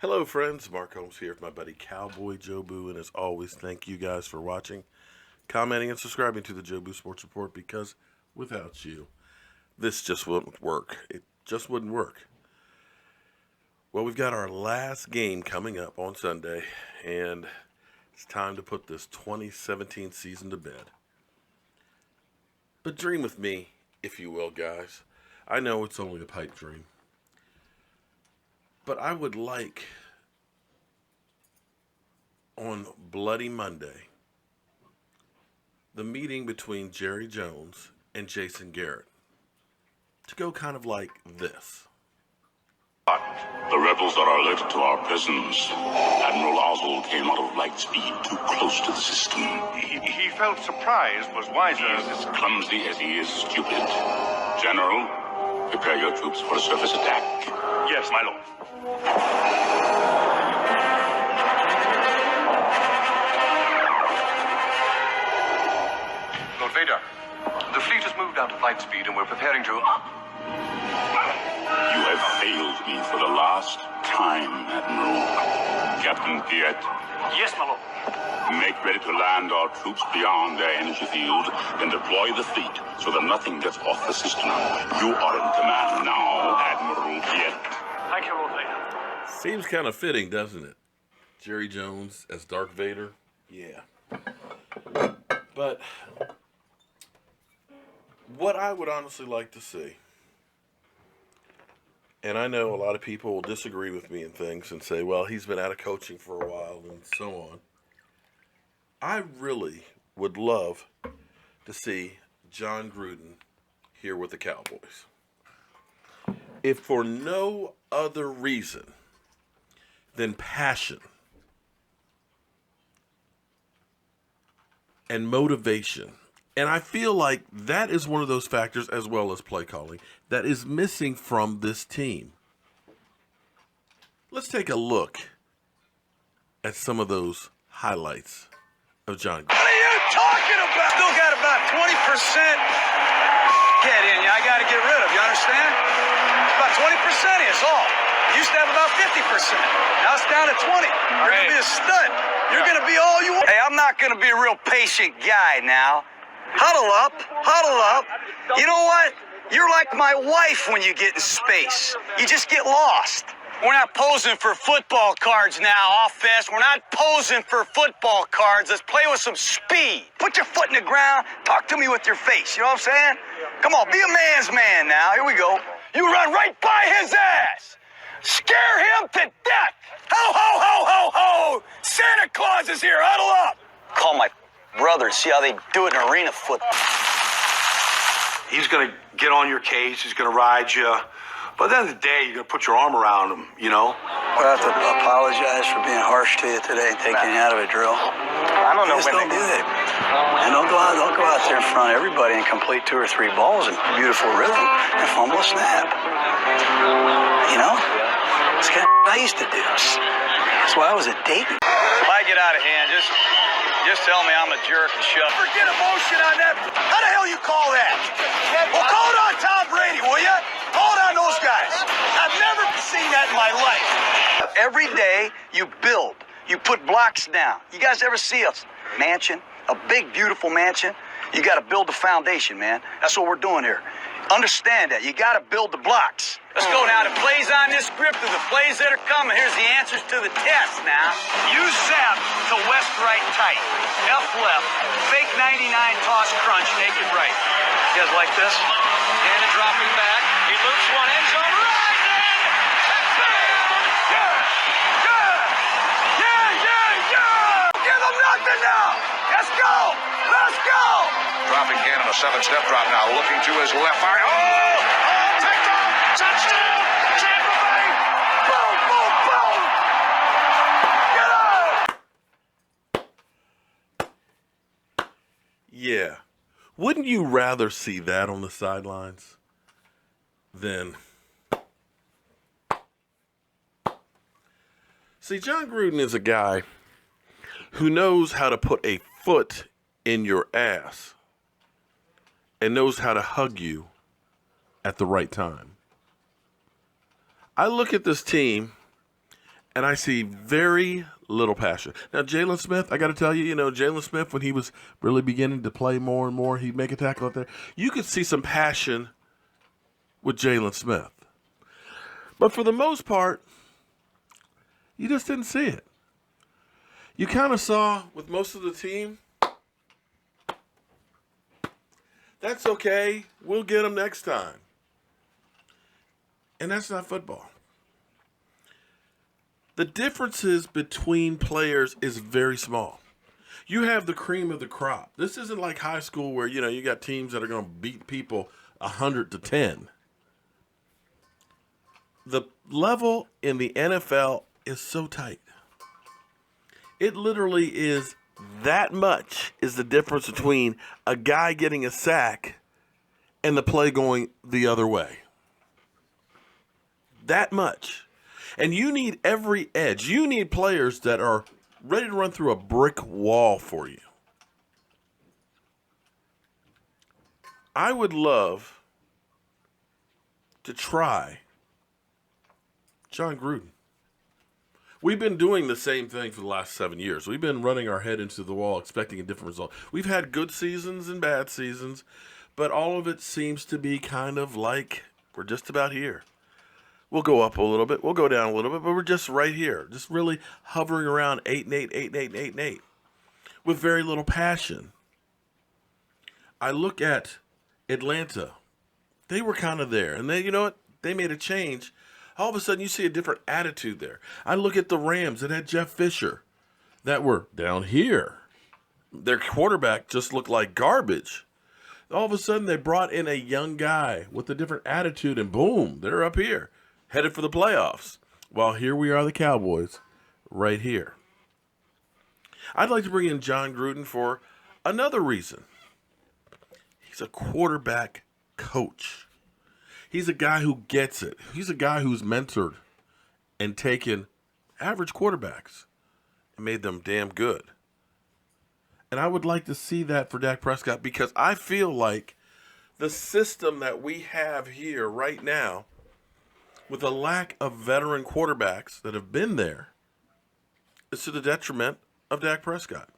Hello, friends. Mark Holmes here with my buddy CowboyJobu, and as always, thank you guys for watching, commenting, and subscribing to the Jobu Sports Report, because without you, this just wouldn't work. It just wouldn't work. Well, we've got our last game coming up on Sunday, and it's time to put this 2017 season to bed. But dream with me, if you will, guys. I know it's only a pipe dream. But I would like, on Bloody Monday, the meeting between Jerry Jones and Jason Garrett to go kind of like this. The rebels that are alerted to our presence. Admiral Oswald came out of light speed too close to the system. He felt surprised, was wiser. He is as clumsy as he is stupid. General, prepare your troops for a surface attack. Yes, my lord. Lord Vader, the fleet has moved out of light speed and we're preparing to... You have failed me for the last time, Admiral. Captain Piet. Yes, my lord. Make ready to land our troops beyond their energy field and deploy the fleet so that nothing gets off the system. You are in command now, Admiral Piet. Thank you, Lord Vader. Seems kind of fitting, doesn't it? Jerry Jones as Darth Vader? Yeah. But what I would honestly like to see, and I know a lot of people will disagree with me and things and say, well, he's been out of coaching for a while and so on. I really would love to see Jon Gruden here with the Cowboys. If for no other reason than passion and motivation. And I feel like that is one of those factors, as well as play calling, that is missing from this team. Let's take a look at some of those highlights of Jon Gruden. What are you talking about? Still got about 20% get in you. I got to get rid of. You understand? About 20% is all. Used to have about 50%. Now it's down to 20. You're going to be a stud. You're going to be all you want. Hey, I'm not going to be a real patient guy now. Huddle up. Huddle up. You know what? You're like my wife when you get in space. You just get lost. We're not posing for football cards now, offense. We're not posing for football cards. Let's play with some speed. Put your foot in the ground. Talk to me with your face. You know what I'm saying? Come on, be a man's man now. Here we go. You run right by his ass. Scare him to death! Ho, ho, ho, ho, ho! Santa Claus is here! Huddle up! Call my brother and see how they do it in arena football. He's going to get on your case. He's going to ride you. But at the end of the day, you're going to put your arm around him, you know? I have to apologize for being harsh to you today and taking you out of a drill. I don't know Just when don't do that. And don't go out there in front of everybody and complete 2 or 3 balls in beautiful rhythm and fumble a snap. You know? It's kind of I used to do. That's why I was a Dayton. If I get out of hand, just tell me I'm a jerk and shut up. Forget emotion on that. How the hell you call that? Well, call it on Tom Brady, will you? Call it on those guys. I've never seen that in my life. Every day you build. You put blocks down. You guys ever see a mansion? A big, beautiful mansion? You got to build the foundation, man. That's what we're doing here. Understand that. You got to build the blocks. Let's go now. The plays on this script are the plays that are coming. Here's the answers to the test now. Use zap to west, right, tight. F left. Fake 99 toss crunch, naked right. You guys like this? And a dropping back. He loops one end zone. Right in! Touchdown! Yeah! Give them nothing now! Let's go! Let's go! Dropping Cannon, a 7-step drop now, looking to his left. Fire. Oh! Touchdown! Touchdown! Tampa Bay! Boom! Boom! Boom! Get out! Yeah. Wouldn't you rather see that on the sidelines than... See, Jon Gruden is a guy who knows how to put a foot in your ass and knows how to hug you at the right time. I look at this team And I see very little passion. Now, Jalen Smith, I got to tell you, Jalen Smith, when he was really beginning to play more and more, he'd make a tackle out there. You could see some passion with Jalen Smith. But for the most part, you just didn't see it. You kind of saw with most of the team, that's okay, we'll get them next time. And that's not football. The differences between players is very small. You have the cream of the crop. This isn't like high school where, you got teams that are going to beat people 100-10. The level in the NFL is so tight. It literally is that much is the difference between a guy getting a sack and the play going the other way. That much. And you need every edge. You need players that are ready to run through a brick wall for you. I would love to try Jon Gruden. We've been doing the same thing for the last 7 years. We've been running our head into the wall expecting a different result. We've had good seasons and bad seasons, but all of it seems to be kind of like we're just about here. We'll go up a little bit, we'll go down a little bit, but we're just right here, just really hovering around 8-8, 8-8, 8-8, with very little passion. I look at Atlanta. They were kind of there, and they, they made a change. All of a sudden, you see a different attitude there. I look at the Rams that had Jeff Fisher that were down here. Their quarterback just looked like garbage. All of a sudden, they brought in a young guy with a different attitude, and boom, they're up here, headed for the playoffs. Well, here we are, the Cowboys, right here. I'd like to bring in Jon Gruden for another reason. He's a quarterback coach. He's a guy who gets it. He's a guy who's mentored and taken average quarterbacks and made them damn good. And I would like to see that for Dak Prescott because I feel like the system that we have here right now, with a lack of veteran quarterbacks that have been there, is to the detriment of Dak Prescott.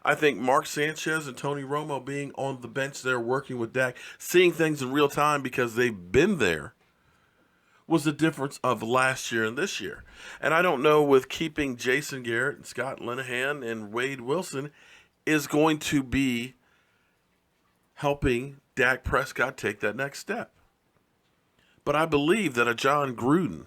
I think Mark Sanchez and Tony Romo being on the bench there working with Dak, seeing things in real time because they've been there, was the difference of last year and this year. And I don't know with keeping Jason Garrett and Scott Linehan and Wade Wilson is going to be helping Dak Prescott take that next step. But I believe that a Jon Gruden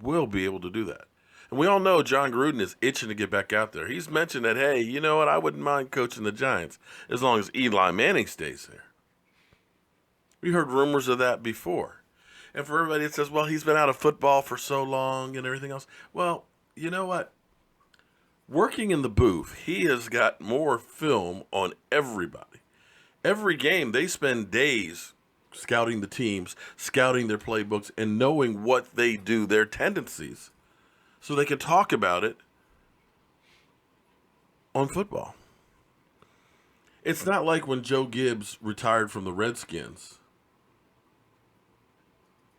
will be able to do that. And we all know Jon Gruden is itching to get back out there. He's mentioned that, hey, you know what, I wouldn't mind coaching the Giants as long as Eli Manning stays there. We heard rumors of that before. And for everybody that says, well, he's been out of football for so long and everything else. Well, you know what? Working in the booth, he has got more film on everybody. Every game, they spend days scouting the teams, scouting their playbooks, and knowing what they do, their tendencies, so they can talk about it on football. It's not like when Joe Gibbs retired from the Redskins,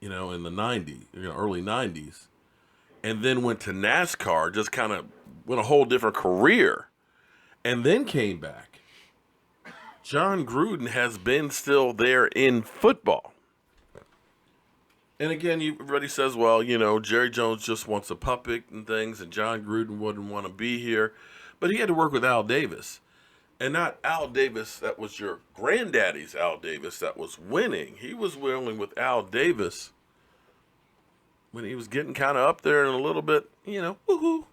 in the 90s, early 90s, and then went to NASCAR, just kind of went a whole different career, and then came back. Jon Gruden has been still there in football. And again, everybody says, well, Jerry Jones just wants a puppet and things, and Jon Gruden wouldn't want to be here. But he had to work with Al Davis. And not Al Davis that was your granddaddy's Al Davis that was winning. He was willing with Al Davis when he was getting kind of up there and a little bit, woohoo.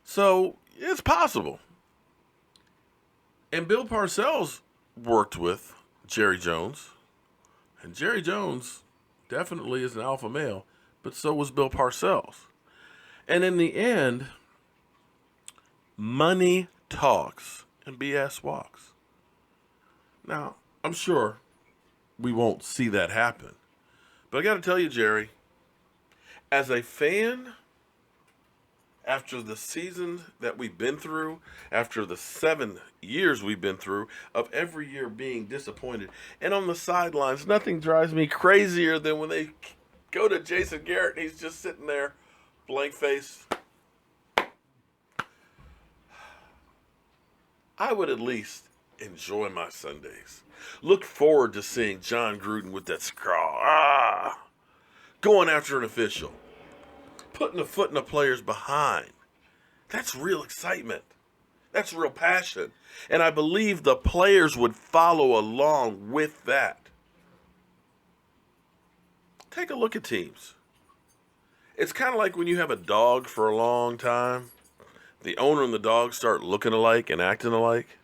So it's possible. And Bill Parcells worked with Jerry Jones. And Jerry Jones definitely is an alpha male, but so was Bill Parcells. And in the end, money talks and BS walks. Now, I'm sure we won't see that happen. But I got to tell you, Jerry, as a fan, after the season that we've been through, after the 7 years we've been through, of every year being disappointed, and on the sidelines, nothing drives me crazier than when they go to Jason Garrett, and he's just sitting there, blank face. I would at least enjoy my Sundays. Look forward to seeing Jon Gruden with that scrawl. Going after an official. Putting a foot in a player's behind. That's real excitement. That's real passion. And I believe the players would follow along with that. Take a look at teams. It's kind of like when you have a dog for a long time. The owner and the dog start looking alike and acting alike.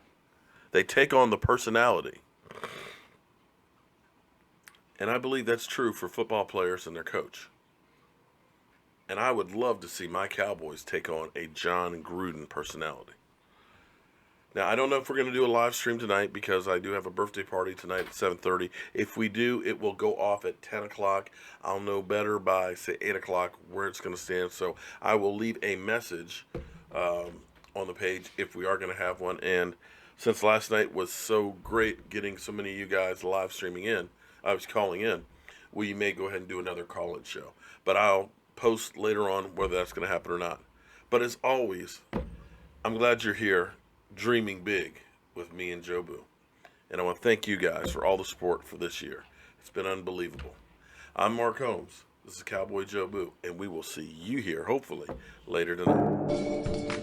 They take on the personality. And I believe that's true for football players and their coach. And I would love to see my Cowboys take on a Jon Gruden personality. Now, I don't know if we're going to do a live stream tonight because I do have a birthday party tonight at 7:30. If we do, it will go off at 10 o'clock. I'll know better by, say, 8 o'clock where it's going to stand. So I will leave a message on the page if we are going to have one. And since last night was so great getting so many of you guys live streaming in, I was calling in, we may go ahead and do another call-in show. But I'll post later on whether that's going to happen or not. But as always, I'm glad you're here dreaming big with me and Jobu. And I want to thank you guys for all the support for this year. It's been unbelievable. I'm Mark Holmes. This is Cowboy Jobu, and we will see you here, hopefully, later tonight.